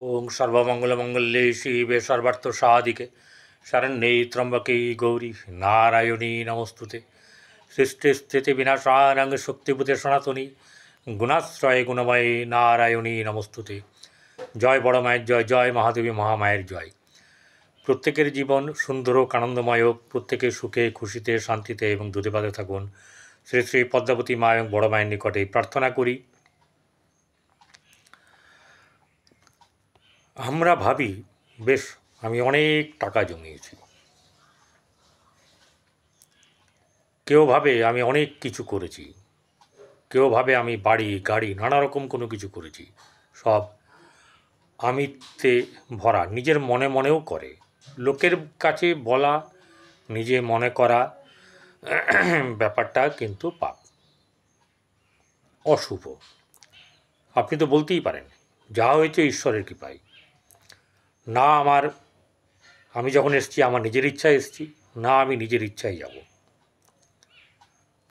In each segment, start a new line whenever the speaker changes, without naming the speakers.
ओं सर्वमंगलमंगल्ये शिवे सर्वार्थसाधिके शरण्ये त्र्यंबके गौरी नारायणी नमोस्तुते। सृष्टिस्थितिविनाशानां शक्तिभूते सनातनी गुणाश्रये गुणमये नारायणी नमोस्तुते। जय बड़ माয়ের জয়, জয় মহাদেবী মহামায়ের জয়। প্রত্যেকের জীবন সুন্দর হোক, আনন্দময় হোক, প্রত্যেকে সুখে খুশিতে শান্তিতে এবং দুধে ভাতে থাকুন শ্রী শ্রী পদ্মাবতী মা এবং বড় মায়ের নিকটে প্রার্থনা করি। আমরা ভাবি বেশ আমি অনেক টাকা জমিয়েছি, কেউ ভাবে আমি অনেক কিছু করেছি, কেউ ভাবে আমি বাড়ি গাড়ি নানা রকম কোনো কিছু করেছি। সব আমিতে ভরা, নিজের মনে মনেও করে, লোকের কাছে বলা নিজে মনে করা ব্যাপারটা কিন্তু পাপ, অশুভ। আপনি তো বলতেই পারেন যা হয়েছে ঈশ্বরের কৃপায়, না আমি যখন এসেছি আমার নিজের ইচ্ছায় এসেছি, না আমি নিজের ইচ্ছায় যাব।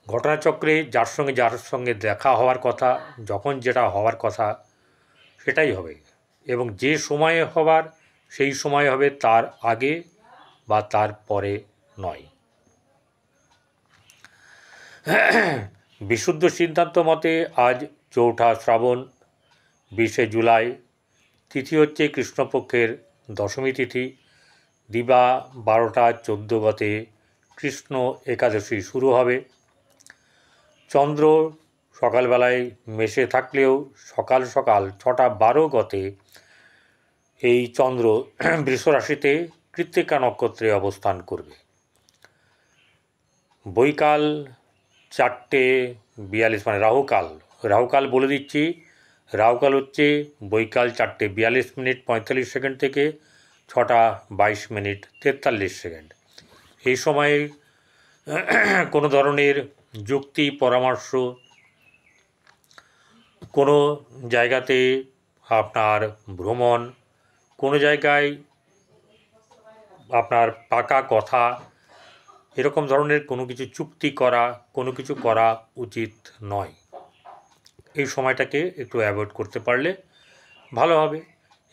ঘটনাচক্রে যার সঙ্গে দেখা হওয়ার কথা, যখন যেটা হওয়ার কথা সেটাই হবে, এবং যে সময়ে হবার সেই সময় হবে, তার আগে বা তার পরে নয়। বিশুদ্ধ সিদ্ধান্ত মতে আজ 4ঠা শ্রাবণ, 20শে জুলাই, তিথি হচ্ছে কৃষ্ণপক্ষের দশমী তিথি, দিবা 12টা 14 গতে কৃষ্ণ একাদশী শুরু হবে। চন্দ্র সকালবেলায় মেশে থাকলেও সকাল 6টা 12 গতে এই চন্দ্র বৃষ রাশিতে কৃত্তিকা নক্ষত্রে অবস্থান করবে। বৈকাল 4:42 মানে রাহুকাল বলে দিচ্ছি। রাহুকাল হচ্ছে বৈকাল 4:42 মিনিট 45 সেকেন্ড থেকে 6টা 22 মিনিট 43 সেকেন্ড। এই সময়ে কোনো ধরনের যুক্তি পরামর্শ, কোনো জায়গাতে আপনার ভ্রমণ, কোনো জায়গায় আপনার পাকা কথা, এরকম ধরনের কোনো কিছু চুক্তি করা, কোনো কিছু করা উচিত নয়। এই সময়টাকে একটু অ্যাভয়েড করতে পারলে ভালো হবে।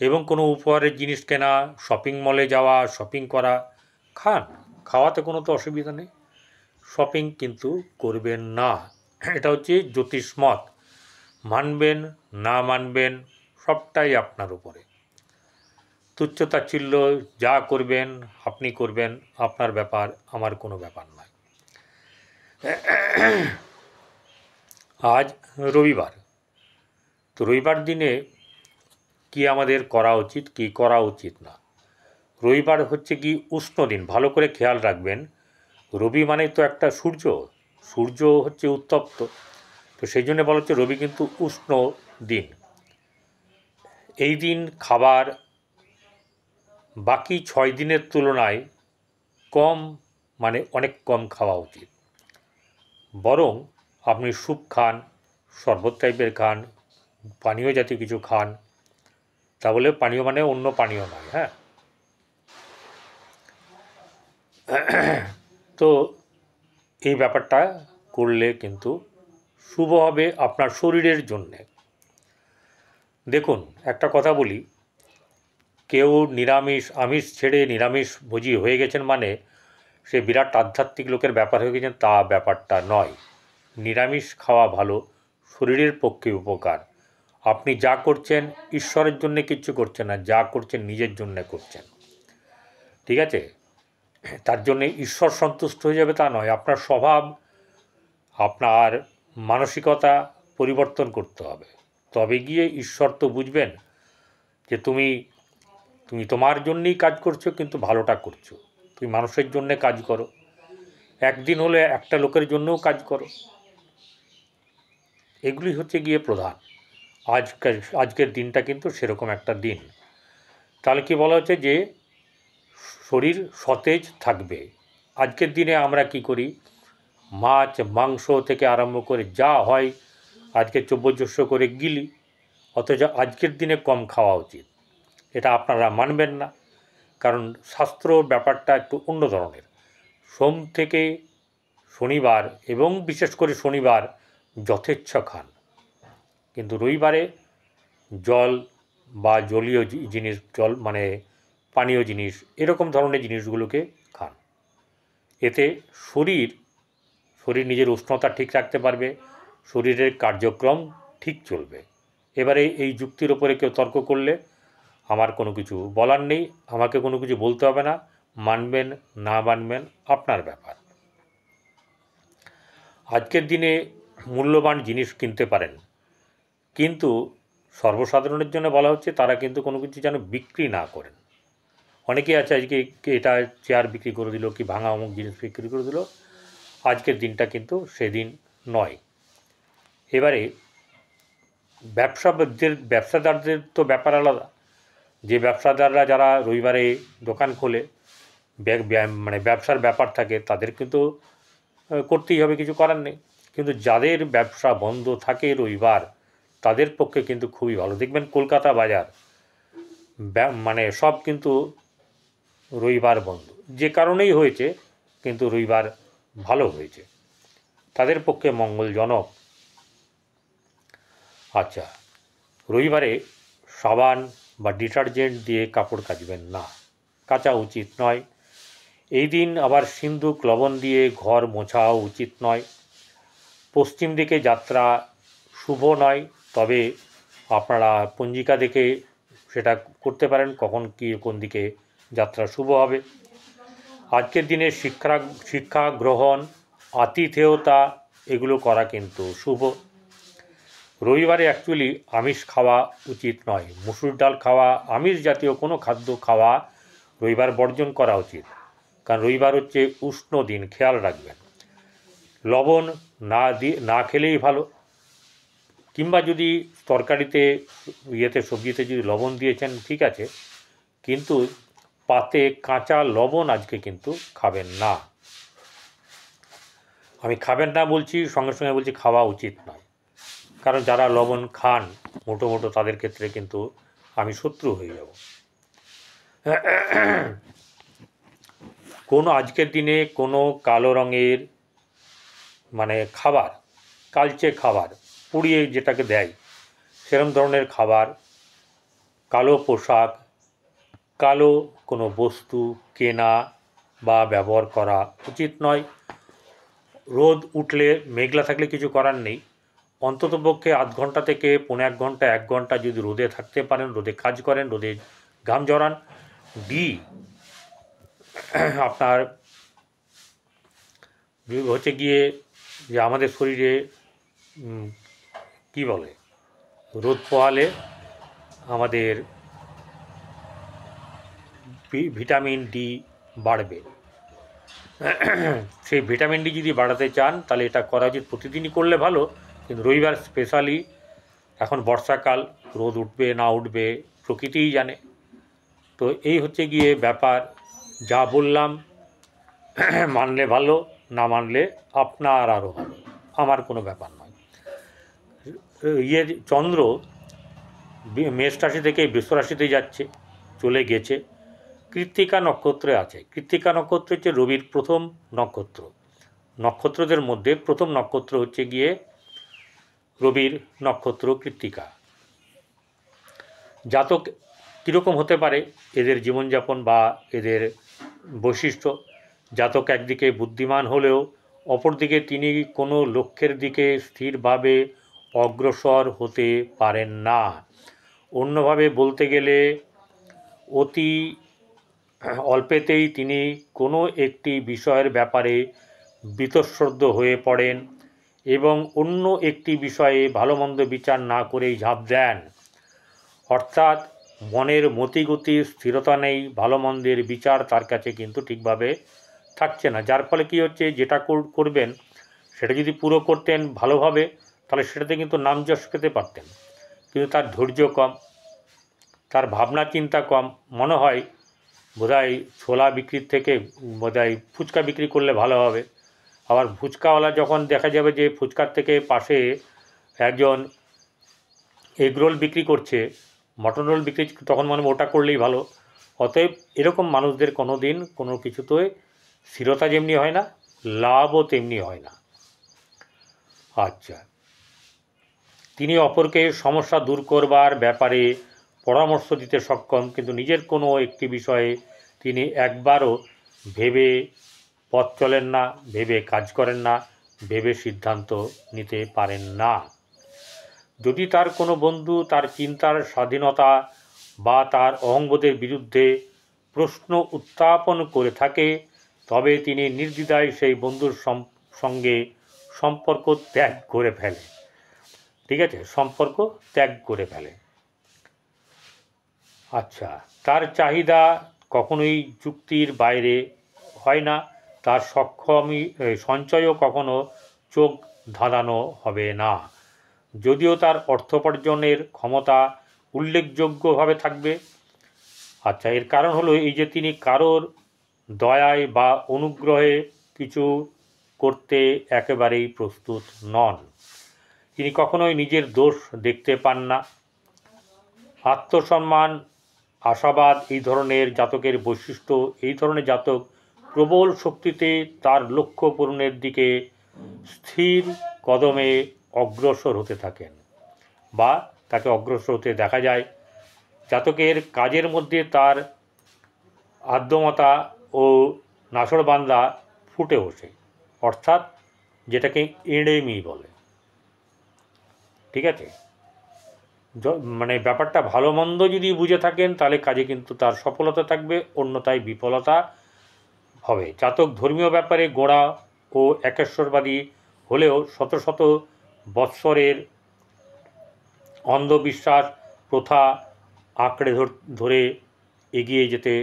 এবং কোনো উপহারের জিনিস কেনা, শপিং মলে যাওয়া, শপিং করা, খাওয়াতে কোনো তো অসুবিধা নেই, শপিং কিন্তু করবেন না। এটা হচ্ছে জ্যোতিষমত, মানবেন না মানবেন সবটাই আপনার উপরে। তুচ্ছতাচ্ছিল্য যা করবেন আপনি করবেন, আপনার ব্যাপার, আমার কোনো ব্যাপার নয়। আজ রবিবার, তো রবিবার দিনে কি আমাদের করা উচিত, কি করা উচিত না। রবিবার হচ্ছে কি উষ্ণ দিন, ভালো করে খেয়াল রাখবেন। রবি মানে তো একটা সূর্য হচ্ছে উত্তপ্ত, তো সেই জন্য বলা হচ্ছে রবি কিন্তু উষ্ণ দিন। এই দিন খাবার বাকি 6 দিনের তুলনায় কম, মানে অনেক কম খাওয়া উচিত। বরং আপনি স্যুপ খান, শরবত টাইপের খান, পানীয় জাতীয় কিছু খান। তা বলে পানীয় মানে অন্য পানীয় নয়, হ্যাঁ। তো এই ব্যাপারটা করলে কিন্তু শুভ হবে আপনার শরীরের জন্যে। দেখুন একটা কথা বলি, কেউ আমিষ ছেড়ে নিরামিষ ভোজী হয়ে গেছেন মানে সে বিরাট আধ্যাত্মিক লোকের ব্যাপার হয়ে গেছেন, তা ব্যাপারটা নয়। নিরামিষ খাওয়া ভালো, শরীরের পক্ষে উপকার। আপনি যা করছেন ঈশ্বরের জন্য কিচ্ছু করছেন না, যা করছেন নিজের জন্য করছেন, ঠিক আছে। তার জন্যে ঈশ্বর সন্তুষ্ট হয়ে যাবে তা নয়, আপনার স্বভাব, আপনার মানসিকতা পরিবর্তন করতে হবে। তবে গিয়ে ঈশ্বর তো বুঝবেন যে তুমি তোমার জন্যই কাজ করছো, কিন্তু ভালোটা করছো। তুমি মানুষের জন্যে কাজ করো, একদিন হলে একটা লোকের জন্যও কাজ করো। এগুলি হচ্ছে গিয়ে প্রধান। আজকের দিনটা কিন্তু সেরকম একটা দিন। তাহলে কি বলা হচ্ছে যে শরীর সতেজ থাকবে। আজকের দিনে আমরা কি করি, মাছ মাংস থেকে আরম্ভ করে যা হয় আজকে চব্যজস্য করে গিলি, অথচ আজকের দিনে কম খাওয়া উচিত। এটা আপনারা মানবেন না, কারণ শাস্ত্র ব্যাপারটা একটু অন্য ধরনের। সোম থেকে শনিবার এবং বিশেষ করে শনিবার যথেচ্ছ খান, কিন্তু রবিবারে জল বা জলীয় জিনিস, জল মানে পানীয় জিনিস, এরকম ধরনের জিনিসগুলোকে খান। এতে শরীর নিজের উষ্ণতা ঠিক রাখতে পারবে, শরীরের কার্যক্রম ঠিক চলবে। এবারে এই যুক্তির ওপরে কেউ তর্ক করলে আমার কোনো কিছু বলার নেই, আমাকে কোনো কিছু বলতে হবে না, মানবেন না মানবেন আপনার ব্যাপার। আজকের দিনে মূল্যবান জিনিস কিনতে পারেন, কিন্তু সর্বসাধারণের জন্য বলা হচ্ছে তারা কিন্তু কোনো কিছু যেন বিক্রি না করেন। অনেকেই আছে আজকে এটা চেয়ার বিক্রি করে দিল, কি ভাঙা অমুক জিনিস বিক্রি করে দিল, আজকের দিনটা কিন্তু সেদিন নয়। এবারে ব্যবসাদারদের তো ব্যাপার আলাদা। যে ব্যবসাদাররা যারা রবিবারে দোকান খোলে, মানে ব্যবসার ব্যাপার থাকে, তাদের কিন্তু করতেই হবে, কিছু করার নেই। কিন্তু যাদের ব্যবসা বন্ধ থাকে রবিবার, তাদের পক্ষে কিন্তু খুবই ভালো। দেখবেন কলকাতা বাজার মানে সব কিন্তু রবিবার বন্ধ, যে কারণেই হয়েছে, কিন্তু রবিবার ভালো হয়েছে, তাদের পক্ষে মঙ্গলজনক। আচ্ছা, রবিবারে সাবান বা ডিটারজেন্ট দিয়ে কাপড় কাচবেন না, কাচা উচিত নয়। এই দিন আবার সিন্দুক লবণ দিয়ে ঘর মোছাও উচিত নয়। পশ্চিম দিকে যাত্রা শুভ নয়, তবে আপনারা পঞ্জিকা দেখে সেটা করতে পারেন কখন কি কোন দিকে যাত্রা শুভ হবে। আজকের দিনে শিক্ষা গ্রহণ, আতিথেয়তা এগুলো করা কিন্তু শুভ। রবিবারে অ্যাকচুয়ালি আমিষ খাওয়া উচিত নয়, মুসুর ডাল খাওয়া, আমিষ জাতীয় কোনো খাদ্য খাওয়া রবিবার বর্জন করা উচিত, কারণ রবিবার হচ্ছে উষ্ণ দিন, খেয়াল রাখবেন। লবণ না খেলেই ভালো, কিংবা যদি তরকারিতে সবজিতে যদি লবণ দিয়েছেন ঠিক আছে, কিন্তু পাতে কাঁচা লবণ আজকে কিন্তু খাবেন না। আমি খাবেন না বলছি, সঙ্গে সঙ্গে বলছি খাওয়া উচিত নয়, কারণ যারা লবণ খান মোটো তাদের ক্ষেত্রে কিন্তু আমি শত্রু হয়ে যাব। কোনো আজকের দিনে কোনো কালো রঙের মানে খাবার, কালচে খাবার, পুড়িয়ে যেটাকে দেয় সেরকম ধরনের খাবার, কালো পোশাক, কালো কোনো বস্তু কেনা বা ব্যবহার করা উচিত নয়। রোদ উঠলে, মেঘলা থাকলে কিছু করার নেই, অন্ততপক্ষে আধ ঘন্টা থেকে 1 ঘন্টা যদি রোদে থাকতে পারেন, রোদে কাজ করেন, রোদে ঘাম জড়ান, আপনার হচ্ছে গিয়ে যে আমাদের শরীরে কি বলে, রোদ পোহালে আমাদের ভিটামিন ডি বাড়বে। সেই ভিটামিন ডি যদি বাড়াতে চান তাহলে এটা করা উচিত, প্রতিদিনই করলে ভালো, কিন্তু রবিবার স্পেশালি। এখন বর্ষাকাল, রোদ উঠবে না উঠবে প্রকৃতিই জানে। তো এই হচ্ছে গিয়ে ব্যাপার, যা বললাম মানলে ভালো, না মানলে আপনার আরও ভালো, আমার কোনো ব্যাপার নয়। চন্দ্র মেষ রাশি থেকে বৃষ রাশিতে যাচ্ছে, চলে গেছে, কৃত্তিকা নক্ষত্রে আছে। কৃত্তিকা নক্ষত্র হচ্ছে রবির প্রথম নক্ষত্র, নক্ষত্রদের মধ্যে প্রথম নক্ষত্র হচ্ছে গিয়ে রবির নক্ষত্র কৃত্তিকা। জাতক কীরকম হতে পারে এদের জীবনযাপন বা এদের বৈশিষ্ট্য? জাতক একদিকে বুদ্ধিমান হলেও অপরদিকে তিনি কোনো লক্ষ্যের দিকে স্থিরভাবে অগ্রসর হতে পারেন না। অন্যভাবে বলতে গেলে অতি অল্পেতেই তিনি কোনো একটি বিষয়ের ব্যাপারে বীতশ্রদ্ধ হয়ে পড়েন এবং অন্য একটি বিষয়ে ভালো মন্দ বিচার না করেই ঝাঁপ দেন। অর্থাৎ মনের মতিগতি স্থিরতা নেই, ভালো মন্দের বিচার তার কাছে কিন্তু ঠিকভাবে থাকছে না, যার ফলে কী হচ্ছে, যেটা করবেন সেটা যদি পুরো করতেন ভালোভাবে তাহলে সেটাতে কিন্তু নাম যশ পেতে পারতেন, কিন্তু তার ধৈর্য কম, তার ভাবনা চিন্তা কম, মনে হয় বোধহয় ছোলা বিক্রির থেকে বোধহয় ফুচকা বিক্রি করলে ভালো হবে। আবার ফুচকাওয়ালা যখন দেখা যাবে যে ফুচকার থেকে পাশে একজন এগরোল বিক্রি করছে, মটন রোল বিক্রি, তখন মনে ওটা করলেই ভালো। অতএব এরকম মানুষদের কোনো দিন কোনো কিছুতে স্থিরতা যেমনি হয় না, লাভও তেমনি হয় না। আচ্ছা, তিনি অপরকে সমস্যা দূর করবার ব্যাপারে পরামর্শ দিতে সক্ষম, কিন্তু নিজের কোনো একটি বিষয়ে তিনি একবারও ভেবে পথ চলেন না, ভেবে কাজ করেন না, ভেবে সিদ্ধান্ত নিতে পারেন না। যদি তার কোনো বন্ধু তার চিন্তার স্বাধীনতা বা তার অহংবোধের বিরুদ্ধে প্রশ্ন উত্থাপন করে থাকে, তবে তিনি নির্দ্বিধায় সেই বন্ধুর সঙ্গে সম্পর্ক ত্যাগ করে ফেলে। ঠিক আছে, সম্পর্ক ত্যাগ করে ফেলে। আচ্ছা, তার চাহিদা কখনোই যুক্তির বাইরে হয় না, তার সঞ্চয়ও কখনো চোখ ধাঁধানো হবে না, যদিও তার অর্থোপার্জনের ক্ষমতা উল্লেখযোগ্যভাবে থাকবে। আচ্ছা, এর কারণ হলো এই যে তিনি কারোর দয়ায় বা অনুগ্রহে কিছু করতে একেবারেই প্রস্তুত নন। তিনি কখনোই নিজের দোষ দেখতে পান না। আত্মসম্মান, আশাবাদ এই ধরনের জাতকের বৈশিষ্ট্য। এই ধরনের জাতক প্রবল শক্তিতে তার লক্ষ্য পূরণের দিকে স্থির কদমে অগ্রসর হতে থাকেন, বা তাকে অগ্রসর হতে দেখা যায়। জাতকের কাজের মধ্যে তার আদ্যমতা ও নাছোড়বান্দা ফুটে ওঠে, অর্থাৎ যেটাকে এঁড়েমি বলে। ঠিক আছে, মানে ব্যাপারটা ভালো মন্দ যদি বুঝে থাকেন তাহলে কাজে কিন্তু তার সফলতা থাকবে, অন্যথায় বিফলতা হবে। জাতক ধর্মীয় ব্যাপারে গোঁড়া ও একেশ্বরবাদী হলেও শত শত বৎসরের অন্ধবিশ্বাস প্রথা আঁকড়ে ধরে এগিয়ে যেতে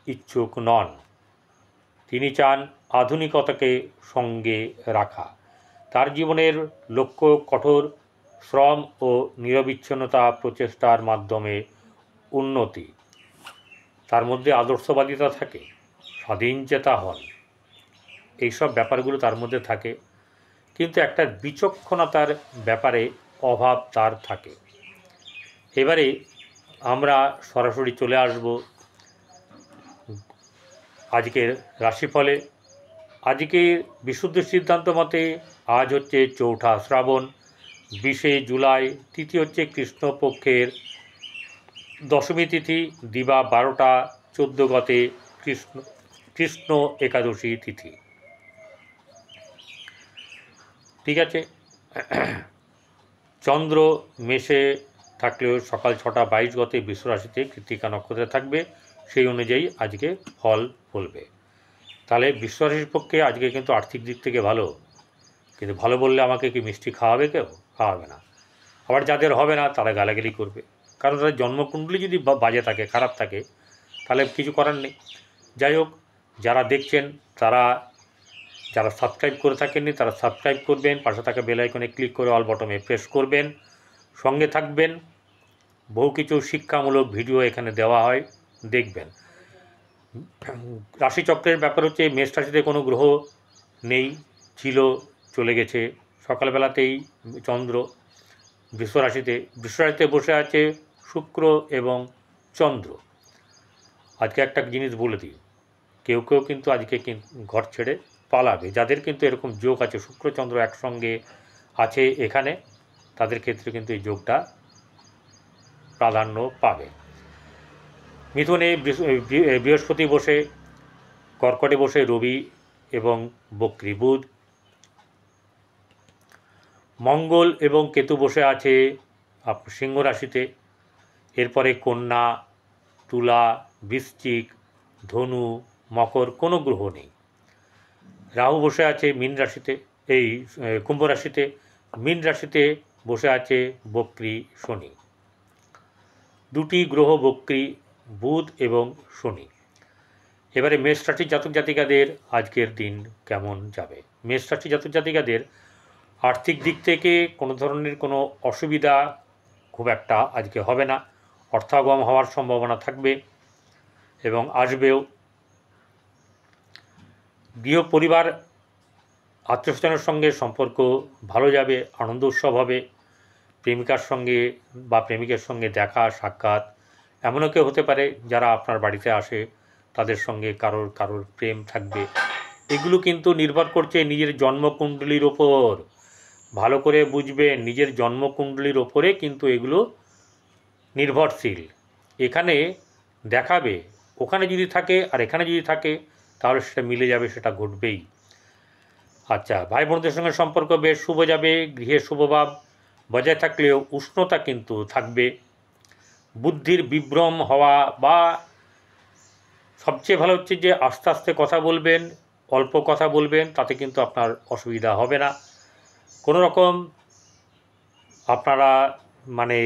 ইচ্ছুক নন। তিনি চান আধুনিকতাকে সঙ্গে রাখা। তার জীবনের লক্ষ্য কঠোর শ্রম ও নিরবিচ্ছিন্নতা প্রচেষ্টার মাধ্যমে উন্নতি। তার মধ্যে আদর্শবাদিতা থাকে, স্বাধীনচেতা হন, এইসব ব্যাপারগুলো তার মধ্যে থাকে, কিন্তু একটা বিচক্ষণতার ব্যাপারে অভাব তার থাকে। এবারে আমরা সরাসরি চলে আসব আজকের রাশিফলে। আজকের বিশুদ্ধ সিদ্ধান্ত মতে আজ হচ্ছে ৪ঠা শ্রাবণ, ২০শে জুলাই। তিথি হচ্ছে কৃষ্ণপক্ষের দশমী তিথি, দিবা ১২টা ১৪ গতে কৃষ্ণ একাদশী তিথি। ঠিক আছে, চন্দ্র মেষে থাকলেও সকাল ৬টা ২২ গতে বৃষরাশিতে কৃত্তিকা নক্ষত্রে থাকবে, সেই অনুযায়ী আজকে ফল বলবে। তাহলে বৃষরাশির পক্ষে আজকে কিন্তু আর্থিক দিক থেকে ভালো, কিন্তু ভালো বললে আমাকে কি মিষ্টি খাওয়াবে? কেউ খাওয়াবে না। আবার যাদের হবে না তারা গালাগালি করবে, কারণ তাদের জন্মকুণ্ডলী যদি বাজে থাকে, খারাপ থাকে, তাহলে কিছু করার নেই। যাই হোক, যারা দেখছেন যারা সাবস্ক্রাইব করে থাকেননি তারা সাবস্ক্রাইব করবেন, পাশে থাকা বেল আইকনে ক্লিক করে অল বটমে প্রেস করবেন, সঙ্গে থাকবেন। বহু কিছু শিক্ষামূলক ভিডিও এখানে দেওয়া হয়, দেখবেন। রাশিচক্রের ব্যাপার হচ্ছে মেষ রাশিতে কোনো গ্রহ নেই, ছিল, চলে গেছে। সকালবেলাতেই চন্দ্র বৃষরাশিতে বসে আছে শুক্র এবং চন্দ্র। আজকে একটা জিনিস বলে দিই, কেউ কিন্তু আজকে ঘর ছেড়ে পালাবে। যাদের কিন্তু এরকম যোগ আছে, শুক্রচন্দ্র একসঙ্গে আছে এখানে, তাদের ক্ষেত্রে কিন্তু এই যোগটা প্রাধান্য পাবে। মিথুনে বৃহস্পতি বসে, কর্কটে বসে রবি এবং বক্রী বুধ, মঙ্গল এবং কেতু বসে আছে সিংহ রাশিতে। এরপরে কন্যা, তুলা, বৃশ্চিক, ধনু, মকর কোনো গ্রহ নেই। রাহু বসে আছে মীন রাশিতে, এই কুম্ভ রাশিতে। মীন রাশিতে বসে আছে বক্রী শনি। দুটি গ্রহ বক্রী, বুধ এবং শনি। এবারে মেষ রাশির জাতক জাতিকাদের আজকের দিন কেমন যাবে? মেষ রাশির জাতক জাতিকাদের আর্থিক দিক থেকে কোনো ধরনের কোনো অসুবিধা খুব একটা আজকে হবে না। অর্থাগম হওয়ার সম্ভাবনা থাকবে এবং আসবেও। গৃহ পরিবার আত্মীয়স্বজনের সঙ্গে সম্পর্ক ভালো যাবে, আনন্দ উৎসব হবে। প্রেমিকার সঙ্গে বা প্রেমিকের সঙ্গে দেখা সাক্ষাৎ এমনও কেউ হতে পারে যারা আপনার বাড়িতে আসে, তাদের সঙ্গে কারোর প্রেম থাকবে। এগুলো কিন্তু নির্ভর করছে নিজের জন্মকুণ্ডলীর ওপর। ভালো করে বুঝবেন, নিজের জন্মকুণ্ডলীর ওপরে কিন্তু এগুলো নির্ভরশীল। এখানে দেখাবে, ওখানে যদি থাকে আর এখানে যদি থাকে তাহলে সেটা মিলে যাবে, সেটা ঘটবেই। আচ্ছা, ভাই বোনদের সঙ্গে সম্পর্ক বেশ শুভ যাবে। গৃহে শুভভাব বজায় থাকলেও উষ্ণতা কিন্তু থাকবে। বুদ্ধির বিভ্রম হওয়া বা সবচেয়ে ভালো হচ্ছে যে আস্তে আস্তে কথা বলবেন, অল্প কথা বলবেন, তাতে কিন্তু আপনার অসুবিধা হবে না। কোনো রকম আপনারা মানে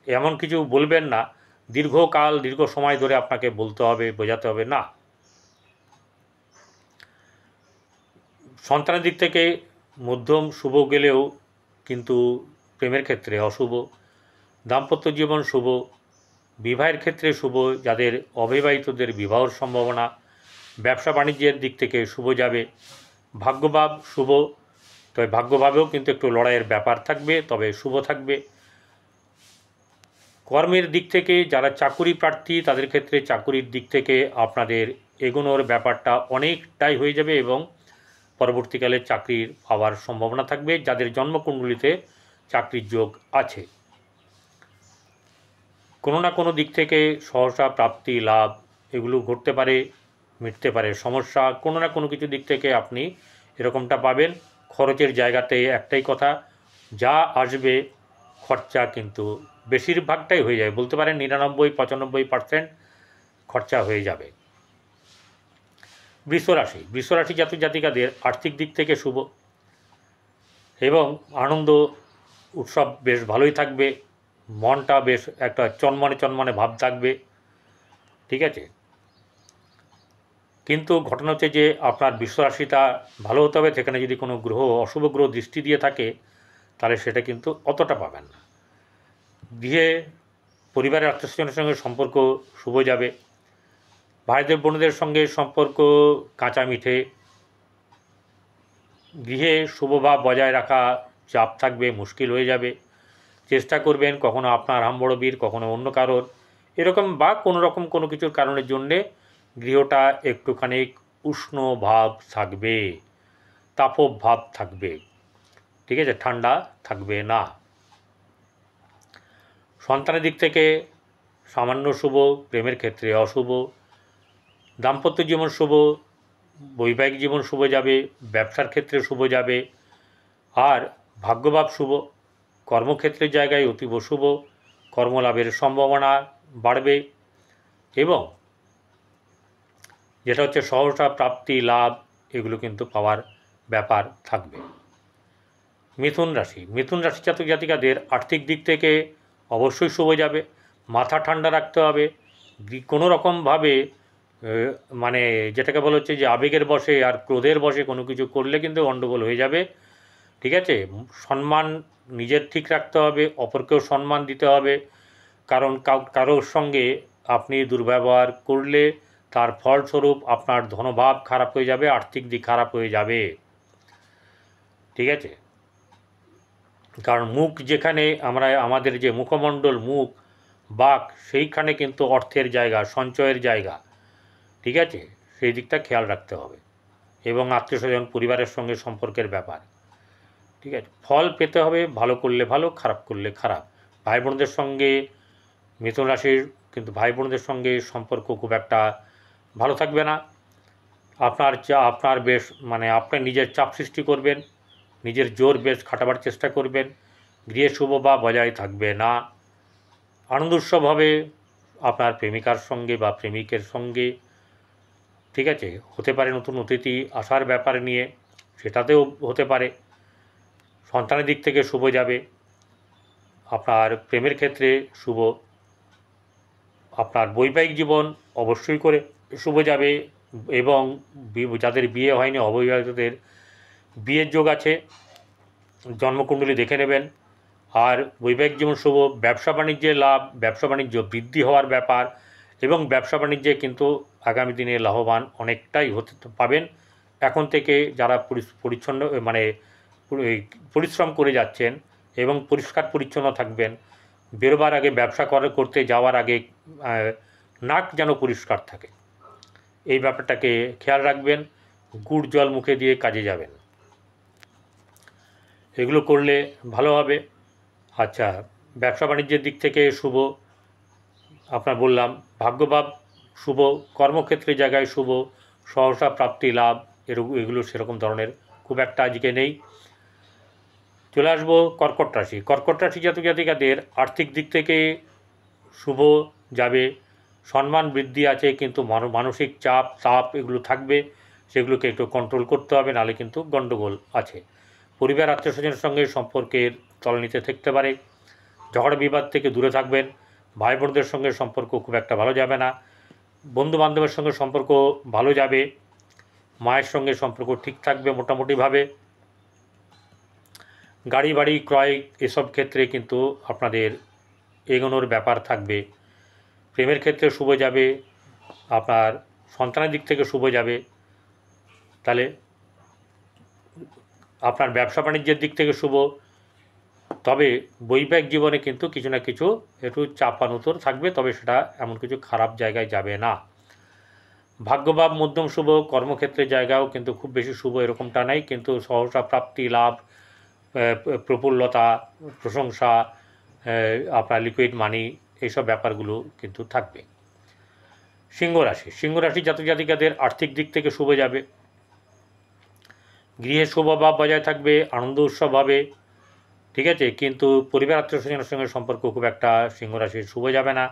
এমন কিছু বলবেন না দীর্ঘকাল দীর্ঘ সময় ধরে আপনাকে বলতে হবে, বোঝাতে হবে না। সন্তানের দিক থেকে মধ্যম শুভ গেলেও কিন্তু প্রেমের ক্ষেত্রে অশুভ। দাম্পত্য জীবন শুভ, বিবাহের ক্ষেত্রে শুভ, যাদের অবিবাহিতদের বিবাহর সম্ভাবনা। ব্যবসা বাণিজ্যের দিক থেকে শুভ যাবে। ভাগ্যভাব শুভ, তবে ভাগ্যভাবেও কিন্তু একটু লড়াইয়ের ব্যাপার থাকবে, তবে শুভ থাকবে। কর্মের দিক থেকে যারা চাকুরি প্রার্থী তাদের ক্ষেত্রে চাকুরির দিক থেকে আপনাদের এগোনোর ব্যাপারটা অনেকটাই হয়ে যাবে এবং পরবর্তীকালে চাকরির পাওয়ার সম্ভাবনা থাকবে যাদের জন্মকুণ্ডলিতে চাকরির যোগ আছে। কোনো না কোনো দিক থেকে সহসা প্রাপ্তি লাভ এগুলো ঘটতে পারে, মিটতে পারে সমস্যা। কোনো না কোনো কিছু দিক থেকে আপনি এরকমটা পাবেন। খরচের জায়গাতে একটাই কথা, যা আসবে খরচা কিন্তু বেশিরভাগটাই হয়ে যাবে, বলতে পারেন 99-95% খরচা হয়ে যাবে। বৃষরাশি জাতক জাতিকাদের আর্থিক দিক থেকে শুভ এবং আনন্দ উৎসব বেশ ভালোই থাকবে। মনটা বেশ একটা চনমনে ভাব থাকবে, ঠিক আছে। কিন্তু ঘটনা হচ্ছে যে আপনার বৃষরাশিটা ভালো হতে হবে, সেখানে যদি কোনো গ্রহ অশুভ গ্রহ দৃষ্টি দিয়ে থাকে তাহলে সেটা কিন্তু অতটা পাবেন না। গৃহে পরিবারের আত্মীয়স্বজনের সঙ্গে সম্পর্ক শুভ যাবে। ভাইদের বোনদের সঙ্গে সম্পর্ক কাঁচা মিঠে। গৃহে শুভভাব বজায় রাখা চাপ থাকবে, মুশকিল হয়ে যাবে। চেষ্টা করবেন কখনো আপনার হাম্বড়বীর, কখনো অন্য কারোর, এরকম বা কোনো রকম কোনো কিছুর কারণের জন্যে গৃহটা একটুখানি উষ্ণ ভাব থাকবে, তাপব ভাব থাকবে, ঠিক আছে, ঠান্ডা থাকবে না। সন্তানের দিক থেকে সামান্য শুভ, প্রেমের ক্ষেত্রে অশুভ। দাম্পত্য জীবন শুভ, বৈবাহিক জীবন শুভ যাবে, ব্যবসার ক্ষেত্রে শুভ যাবে। আর ভাগ্যভাব শুভ, কর্মক্ষেত্রের জায়গায় অতীব শুভ, কর্মলাভের সম্ভাবনা বাড়বে এবং যেটা হচ্ছে সহসা প্রাপ্তি লাভ এগুলো কিন্তু পাওয়ার ব্যাপার থাকবে। মিথুন রাশি জাতক জাতিকাদের আর্থিক দিক থেকে অবশ্যই শুভ যাবে। মাথা ঠান্ডা রাখতে হবে। কোনো রকমভাবে মানে যেটাকে বলা হচ্ছে যে আবেগের বশে আর ক্রোধের বশে কোনো কিছু করলে কিন্তু গণ্ডগোল হয়ে যাবে, ঠিক আছে। সম্মান নিজের ঠিক রাখতে হবে, অপরকেও সম্মান দিতে হবে, কারণ কারোর সঙ্গে আপনি দুর্ব্যবহার করলে তার ফলস্বরূপ আপনার ধনভাব খারাপ হয়ে যাবে, আর্থিক দিক খারাপ হয়ে যাবে, ঠিক আছে। কারণ মুখ যেখানে আমাদের যে মুখমণ্ডল, মুখ, বাক, সেইখানে কিন্তু অর্থের জায়গা, সঞ্চয়ের জায়গা, ঠিক আছে। সেই দিকটা খেয়াল রাখতে হবে এবং আত্মীয়স্বজন পরিবারের সঙ্গে সম্পর্কের ব্যাপার, ঠিক আছে। ফল পেতে হবে, ভালো করলে ভালো, খারাপ করলে খারাপ। ভাই বোনদের সঙ্গে মিথুন রাশির কিন্তু ভাই বোনদের সঙ্গে সম্পর্ক খুব একটা ভালো থাকবে না। আপনার বেশ আপনি নিজের চাপ সৃষ্টি করবেন, নিজের জোর বেশ খাটাবার চেষ্টা করবেন। গৃহে শুভ বা বজায় থাকবে না। আনন্দ উৎসব হবে আপনার প্রেমিকার সঙ্গে বা প্রেমিকের সঙ্গে, ঠিক আছে। হতে পারে নতুন অতিথি আসার ব্যাপার নিয়ে, সেটাতেও হতে পারে। সন্তানের দিক থেকে শুভ যাবে। আপনার প্রেমের ক্ষেত্রে শুভ। আপনার বৈবাহিক জীবন অবশ্যই করে শুভ যাবে এবং যাদের বিয়ে হয়নি অবিবাহিতদের বিয়ের যোগ আছে, জন্মকুণ্ডলী দেখে নেবেন। আর বৈবাহিক জীবন শুভ। ব্যবসা বাণিজ্যে লাভ, ব্যবসা বাণিজ্য বৃদ্ধি হওয়ার ব্যাপার এবং ব্যবসা বাণিজ্যে কিন্তু আগামী দিনে লাভবান অনেকটাই হতে পাবেন। এখন থেকে যারা পরিচ্ছন্ন পরিশ্রম করে যাচ্ছেন এবং পরিষ্কার পরিচ্ছন্ন থাকবেন, বেরোবার আগে ব্যবসা করতে যাওয়ার আগে নাক যেন পরিষ্কার থাকে, এই ব্যাপারটাকে খেয়াল রাখবেন। গুড় জল মুখে দিয়ে কাজে যাবেন, এগুলো করলে ভালো হবে। আচ্ছা, ব্যবসা বাণিজ্যের দিক থেকে শুভ। আপনার বললাম ভাগ্যভাব শুভ, কর্মক্ষেত্রে জায়গায় শুভ, সহসা প্রাপ্তি লাভ, এগুলো সেরকম ধরনের খুব একটা আজকে নেই। চলে আসবো কর্কট রাশি। কর্কট রাশি জাতক জাতিকাদের আর্থিক দিক থেকে শুভ যাবে, সম্মান বৃদ্ধি আছে, কিন্তু মানসিক চাপ তাপ এগুলো থাকবে, সেগুলোকে একটু কন্ট্রোল করতে হবে, নাহলে কিন্তু গণ্ডগোল আছে। পরিবার আত্মীয় স্বজনের সঙ্গে সম্পর্কের তলানিতে থাকতে পারে, ঝগড়া বিবাদ থেকে দূরে থাকবেন। ভাই বোনদের সঙ্গে সম্পর্ক খুব একটা ভালো যাবে না, বন্ধু বান্ধবের সঙ্গে সম্পর্ক ভালো যাবে, মায়ের সঙ্গে সম্পর্ক ঠিক থাকবে মোটামুটিভাবে। গাড়ি বাড়ি ক্রয় এসব ক্ষেত্রে কিন্তু আপনাদের এগোনোর ব্যাপার থাকবে। প্রেমের ক্ষেত্রে শুভ যাবে, আপনার সন্তানের দিক থেকে শুভ যাবে। তাহলে আপনার ব্যবসা বাণিজ্যের দিক থেকে শুভ, তবে বৈবাহিক জীবনে কিন্তু কিছু না কিছু একটু চাপানুতর থাকবে, তবে সেটা এমন কিছু খারাপ জায়গায় যাবে না। ভাগ্যভাব মধ্যম শুভ, কর্মক্ষেত্রে জায়গাও কিন্তু খুব বেশি শুভ এরকমটা নাই, কিন্তু সহসা প্রাপ্তি লাভ, প্রফুল্লতা, প্রশংসা, আপনার লিকুইড মানি, এইসব ব্যাপারগুলো কিন্তু থাকবে। সিংহ রাশি। সিংহ রাশি জাতক জাতিকাদের আর্থিক দিক থেকে শুভ যাবে, গৃহে শুভভাব বজায় থাকবে, আনন্দ উৎসব হবে, ঠিক আছে, কিন্তু পরিবার আত্মীয় স্বজনের সঙ্গে সম্পর্ক খুব একটা সিংহ রাশির শুভ যাবে না।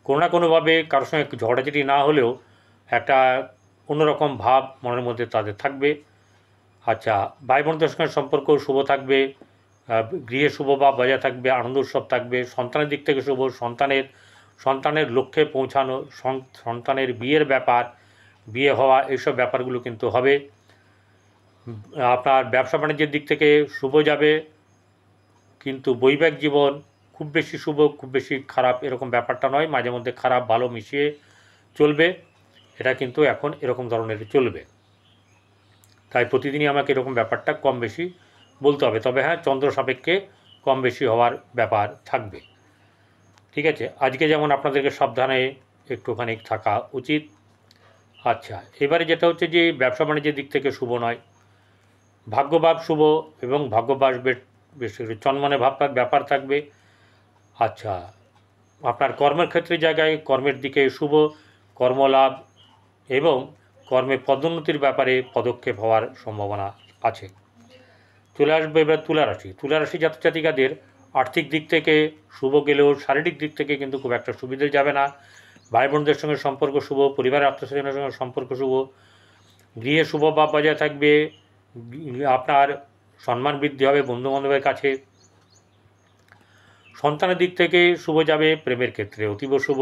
কোনো না কোনোভাবে কারোর সঙ্গে ঝগড়াঝাটি না হলেও একটা অন্যরকম ভাব মনের মধ্যে তাদের থাকবে। আচ্ছা, ভাই বোনদের সঙ্গে সম্পর্ক শুভ থাকবে, গৃহে শুভ ভাব বজায় থাকবে, আনন্দ উৎসব থাকবে, সন্তানের দিক থেকে শুভ, সন্তানের লক্ষ্যে পৌঁছানো, সন্তানের বিয়ের ব্যাপার, বিয়ে হওয়া, এইসব ব্যাপারগুলো কিন্তু হবে। আপনার ব্যবসা বাণিজ্যের দিক থেকে শুভ যাবে, কিন্তু বৈবাহিক জীবন খুব বেশি শুভ খুব বেশি খারাপ এরকম ব্যাপারটা নয়, মাঝে মধ্যে খারাপ ভালো মিশিয়ে চলবে, এটা কিন্তু এখন এরকম ধরনের চলবে। তাই প্রতিদিনই আমাকে এরকম ব্যাপারটা কম বেশি বলতে হবে, তবে হ্যাঁ চন্দ্র সাপেক্ষে কম বেশি হওয়ার ব্যাপার থাকবে, ঠিক আছে। আজকে যেমন আপনাদেরকে সাবধানে একটুখানি থাকা উচিত। আচ্ছা, এবারে যেটা হচ্ছে যে ব্যবসা বাণিজ্যের দিক থেকে শুভ নয়, ভাগ্যভাব শুভ এবং ভাগ্যভাব বেশ চন্মনে ভাবটার ব্যাপার থাকবে। আচ্ছা, আপনার কর্মের ক্ষেত্রে জায়গায় কর্মের দিকে শুভ, কর্মলাভ এবং কর্মে পদোন্নতির ব্যাপারে পদক্ষেপ হওয়ার সম্ভাবনা আছে। চলে আসবে এবার তুলা রাশি। তুলা রাশি জাতক জাতিকাদের আর্থিক দিক থেকে শুভ গেলেও শারীরিক দিক থেকে কিন্তু খুব একটা সুবিধে যাবে না। ভাই বোনদের সঙ্গে সম্পর্ক শুভ, পরিবারের আত্মীয়স্বজনের সঙ্গে সম্পর্ক শুভ, গৃহে শুভ ভাব বজায় থাকবে, আপনার সম্মান বৃদ্ধি হবে বন্ধুবান্ধবের কাছে, সন্তানের দিক থেকে শুভ যাবে, প্রেমের ক্ষেত্রে অতীব শুভ,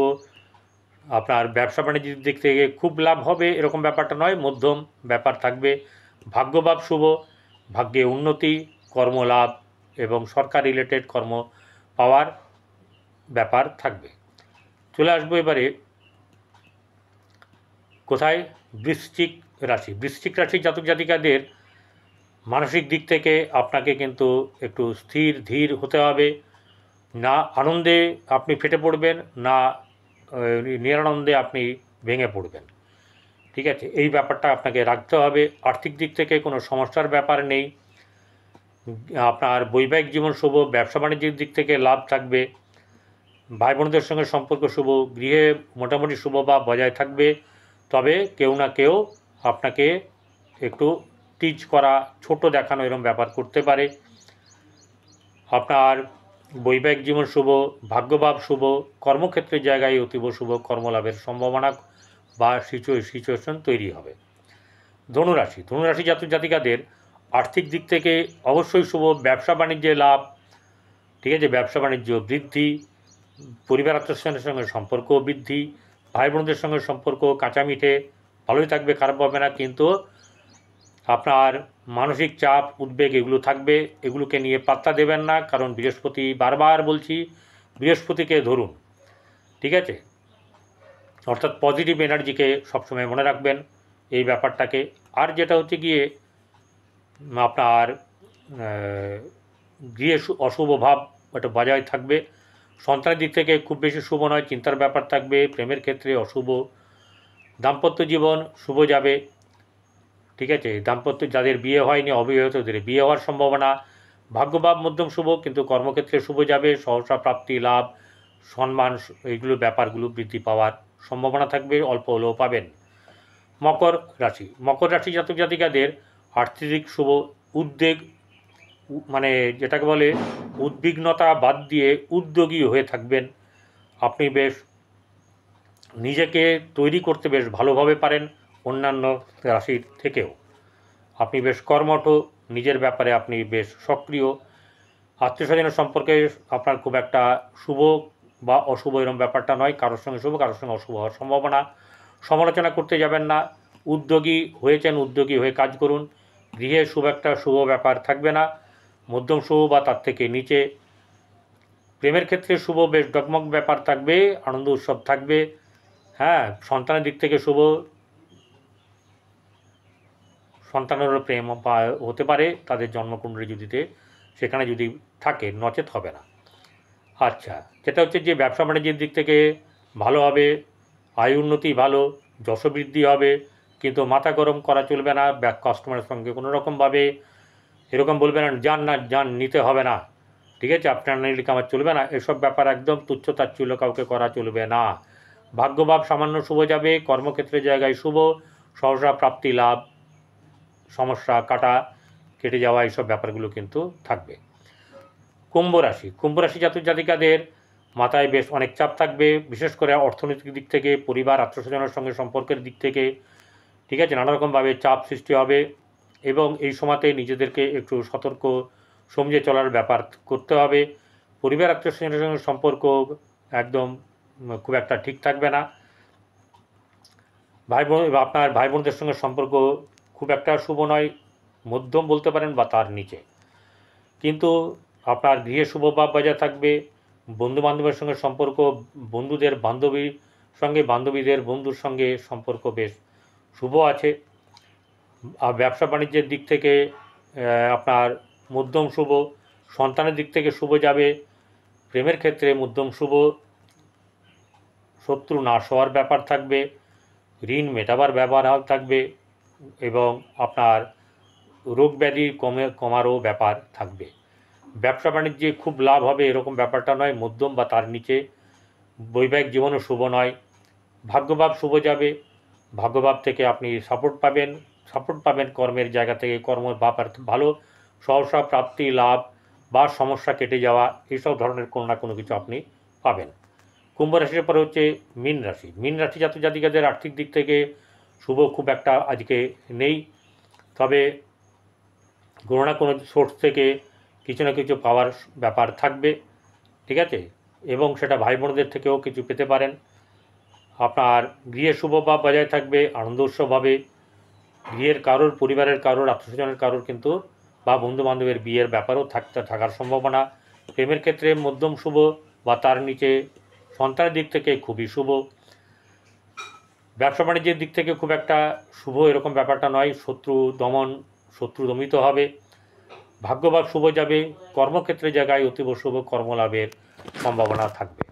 আপনার ব্যবসা বাণিজ্যের দিক থেকে খুব লাভ হবে এরকম ব্যাপারটা নয়, মধ্যম ব্যাপার থাকবে। ভাগ্যভাব শুভ, ভাগ্যে উন্নতি, কর্মলাভ এবং সরকার রিলেটেড কর্ম পাওয়ার ব্যাপার থাকবে। চলে আসবো এবারে কোথায়, বৃশ্চিক রাশি। বৃশ্চিক রাশির জাতক জাতিকাদের মানসিক দিক থেকে আপনাকে কিন্তু একটু স্থির ধীর হতে হবে, না আনন্দে আপনি ফেটে পড়বেন, না নিরানন্দে আপনি ভেঙে পড়বেন, ঠিক আছে, এই ব্যাপারটা আপনাকে রাখতে হবে। আর্থিক দিক থেকে কোনো সমস্যার ব্যাপার নেই, আপনার বৈবাহিক জীবন শুভ, ব্যবসা বাণিজ্যের দিক থেকে লাভ থাকবে, ভাই বোনদের সঙ্গে সম্পর্ক শুভ, গৃহে মোটামুটি শুভ বা বজায় থাকবে, তবে কেউ না কেউ আপনাকে একটু টিচ করা, ছোট দেখানো এরকম ব্যাপার করতে পারে। আপনার বৈবাহিক জীবন শুভ, ভাগ্যভাব শুভ, কর্মক্ষেত্রের জায়গায় অতীব শুভ, কর্মলাভের সম্ভাবনা বা সিচুয়েশন তৈরি হবে। ধনুরাশি। ধনুরাশি জাতক জাতিকাদের আর্থিক দিক থেকে অবশ্যই শুভ, ব্যবসা বাণিজ্যে লাভ, ঠিক আছে, ব্যবসা বাণিজ্য বৃদ্ধি, পরিবার আত্মীয়স্বজনের সঙ্গে সম্পর্ক বৃদ্ধি, ভাই বোনদের সঙ্গে সম্পর্ক কাঁচা মিঠে ভালোই থাকবে, খারাপ হবে না, কিন্তু আপনার মানসিক চাপ উদ্বেগ এগুলো থাকবে, এগুলোকে নিয়ে পাত্তা দেবেন না, কারণ বৃহস্পতি, বারবার বলছি বৃহস্পতিকে ধরুন, ঠিক আছে, অর্থাৎ পজিটিভ এনার্জিকে সবসময় মনে রাখবেন এই ব্যাপারটাকে। আর যেটা হচ্ছে গিয়ে আপনার গৃহে অশুভ ভাব একটা বজায় থাকবে, সন্তানের দিক থেকে খুব বেশি শুভ নয়, চিন্তার ব্যাপার থাকবে, প্রেমের ক্ষেত্রে অশুভ, দাম্পত্য জীবন শুভ যাবে, ঠিক আছে, দাম্পত্য যাদের বিয়ে হয়নি অবিবাহিতদের বিয়ে হওয়ার সম্ভাবনা, ভাগ্যভাব মধ্যম শুভ, কিন্তু কর্মক্ষেত্রে শুভ যাবে, সহসা প্রাপ্তি লাভ, সম্মান, এইগুলো ব্যাপারগুলো বৃদ্ধি পাওয়ার সম্ভাবনা থাকবে, অল্প হলেও পাবেন। মকর রাশি, মকর রাশি জাতক জাতিকাদের আর্থিক শুভ উদ্বেগ, মানে যেটাকে বলে উদ্বিগ্নতা বাদ দিয়ে উদ্যোগী হয়ে থাকবেন। আপনি বেশ নিজেকে তৈরি করতে বেশ ভালোভাবে পারেন অন্যান্য রাশির থেকেও। আপনি বেশ কর্মঠ, নিজের ব্যাপারে আপনি বেশ সক্রিয়। আত্মীয়স্বজনের সম্পর্কে আপনার খুব একটা শুভ বা অশুভ এরকম ব্যাপারটা নয়, কারোর সঙ্গে শুভ কারোর সঙ্গে অশুভ হওয়ার সম্ভাবনা। সমালোচনা করতে যাবেন না, উদ্যোগী হয়েছেন, উদ্যোগী হয়ে কাজ করুন। গৃহে খুব একটা শুভ ব্যাপার থাকবে না, মধ্যম শুভ বা তার থেকে নিচে। প্রেমের ক্ষেত্রে শুভ বেশ ডগমগ ব্যাপার থাকবে, আনন্দ উৎসব থাকবে। হ্যাঁ, সন্তানের দিক থেকে শুভ, সন্তানেরও প্রেম হতে পারে তাদের জন্মকুণ্ডলী যদিতে সেখানে যদি থাকে, নচেত হবে না। আচ্ছা, যেটা হচ্ছে যে ব্যবসা বাণিজ্যের দিক থেকে ভালো হবে, আয় উন্নতি ভালো, যশ বৃদ্ধি হবে, কিন্তু মাথা গরম করা চলবে না। কাস্টমারের সঙ্গে কোনো রকমভাবে এরকম বলবে না যান না যান নিতে হবে না, ঠিক আছে, আপনার নিলে আমার চলবে না, এসব ব্যাপার একদম তুচ্ছ তাচ্ছিল্য কাউকে করা চলবে না। ভাগ্যভাব সামান্য শুভ যাবে, কর্মক্ষেত্রের জায়গায় শুভ, সহসা প্রাপ্তি লাভ, সমস্যা কাটা কেটে যাওয়া, এইসব ব্যাপারগুলো কিন্তু থাকবে। কুম্ভ রাশি, কুম্ভ রাশি জাতক জাতিকাদের মাথায় বেশ অনেক চাপ থাকবে, বিশেষ করে অর্থনৈতিক দিক থেকে, পরিবার আত্মীয়স্বজনের সঙ্গে সম্পর্কের দিক থেকে, ঠিক আছে, নানারকমভাবে চাপ সৃষ্টি হবে এবং এই সময়তে নিজেদেরকে একটু সতর্ক সমঝে চলার ব্যাপার করতে হবে। পরিবার আত্মীয়স্বজনের সঙ্গে সম্পর্ক একদম খুব একটা ঠিক থাকবে না। ভাই বোন, আপনার ভাই বোনদের সঙ্গে সম্পর্ক খুব একটা শুভ নয়, মধ্যম বলতে পারেন বা তার নিচে। কিন্তু আপনার গৃহে শুভ ভাব বজায় থাকবে। বন্ধুবান্ধবের সঙ্গে সম্পর্ক, বন্ধুদের বান্ধবীর সঙ্গে, বান্ধবীদের বন্ধুর সঙ্গে সম্পর্ক বেশ শুভ আছে। আর ব্যবসা বাণিজ্যের দিক থেকে আপনার মধ্যম শুভ, সন্তানের দিক থেকে শুভ যাবে। প্রেমের ক্ষেত্রে মধ্যম শুভ, শত্রু নাশ হওয়ার ব্যাপার থাকবে, ঋণ মেটাবার ব্যাপার থাকবে এবং আপনার রোগ ব্যাধি কমারও ব্যাপার থাকবে। ব্যবসা বাণিজ্যে খুব লাভ হবে এরকম ব্যাপারটা নয়, মধ্যম বা তার নিচে। বৈবাহিক জীবনও শুভ নয়। ভাগ্যভাব শুভ যাবে, ভাগ্যভাব থেকে আপনি সাপোর্ট পাবেন কর্মের জায়গা থেকে, কর্মের ব্যাপার ভালো, সহসা প্রাপ্তি লাভ বা সমস্যা কেটে যাওয়া, এইসব ধরনের কোনো না কোনো কিছু আপনি পাবেন। কুম্ভ রাশির পরে হচ্ছে মীন রাশি, মীন রাশি জাতক জাতিকাদের আর্থিক দিক থেকে শুভ খুব একটা আজকে নেই, তবে কোনো না কোনো সোর্স থেকে কিছু না কিছু পাওয়ার ব্যাপার থাকবে, ঠিক আছে, এবং সেটা ভাই বোনদের থেকেও কিছু পেতে পারেন। আপনার গৃহে শুভ ভাব বজায় থাকবে, আনন্দ উৎসব হবে। গৃহের কারোর, পরিবারের কারোর, আত্মীয়স্বজনের কারোর কিন্তু বা বন্ধুবান্ধবের বিয়ের ব্যাপারও থাকার সম্ভাবনা। প্রেমের ক্ষেত্রে মধ্যম শুভ বা তার নিচে, সন্তানের দিক থেকে খুবই শুভ। ব্যবসা বাণিজ্যের দিক থেকে খুব একটা শুভ এরকম ব্যাপারটা নয়, শত্রু দমিত হবে। ভাগ্যভাব শুভ যাবে, কর্মক্ষেত্রে জায়গায় অতীব শুভ কর্মলাভের সম্ভাবনা থাকবে।